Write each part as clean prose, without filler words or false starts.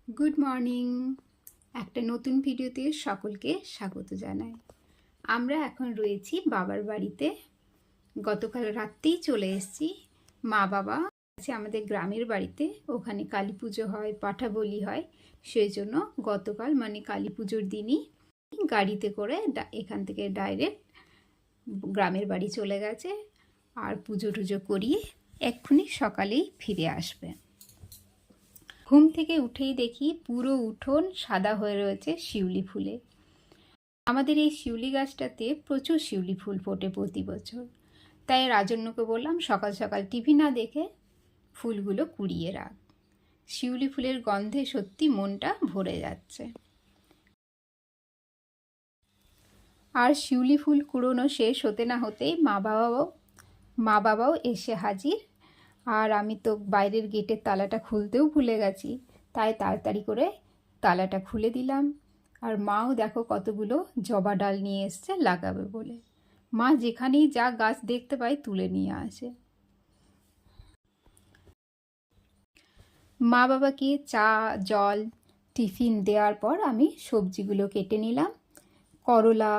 Good morning. একটা নতুন ভিডিওতে সকলকে স্বাগত জানাই। আমরা এখন রয়েছি বাবার বাড়িতে। গতকাল রাত্রেই চলে এসেছি। মা বাবা আছে আমাদের গ্রামের বাড়িতে, ওখানে কালী পুজো হয়, পাঠা বলি হয়। সেই জন্য গতকাল মানে কালী পুজোর দিনই গাড়িতে করে এখান থেকে ডাইরেক্ট গ্রামের বাড়ি চলে গেছে। আর পুজো টুজো করিয়ে এক্ষুনি সকালেই ফিরে আসবে। ঘুম থেকে উঠেই দেখি পুরো উঠোন সাদা হয়ে রয়েছে শিউলি ফুলে। আমাদের এই শিউলি গাছটাতে প্রচুর শিউলি ফুল ফোটে প্রতি বছর। তাই রাজন্যকে বললাম সকাল সকাল টিভি না দেখে ফুলগুলো কুড়িয়ে রাখ। শিউলি ফুলের গন্ধে সত্যি মনটা ভরে যাচ্ছে। আর শিউলি ফুল কুড়োনো শেষ হতে না হতেই মা বাবাও এসে হাজির। আর আমি তো বাইরের গেটের তালাটা খুলতেও ভুলে গেছি, তাই তাড়াতাড়ি করে তালাটা খুলে দিলাম। আর মাও দেখো কতগুলো জবা ডাল নিয়ে এসছে লাগাবে বলে। মা যেখানেই যা গাছ দেখতে পায় তুলে নিয়ে আসে। মা বাবাকে চা জল টিফিন দেওয়ার পর আমি সবজিগুলো কেটে নিলাম। করলা,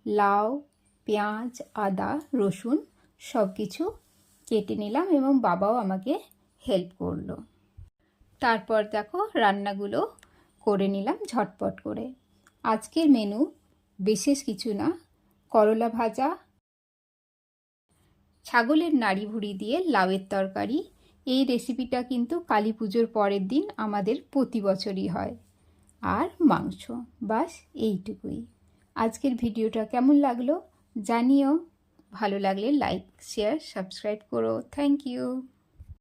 লাউ, পেঁয়াজ, আদা, রসুন সব কিছু কেটে নিলাম এবং বাবাও আমাকে হেল্প করলো। তারপর দেখো রান্নাগুলো করে নিলাম ঝটপট করে। আজকের মেনু বিশেষ কিছু না, করলা ভাজা, ছাগলের নাড়ি ভুড়ি দিয়ে লাউয়ের তরকারি। এই রেসিপিটা কিন্তু কালী পুজোর পরের দিন আমাদের প্রতি বছরই হয়। আর মাংস, বাস এইটুকুই। আজকের ভিডিওটা কেমন লাগলো জানিও। ভালো লাগলে লাইক শেয়ার সাবস্ক্রাইব করো। Thank you.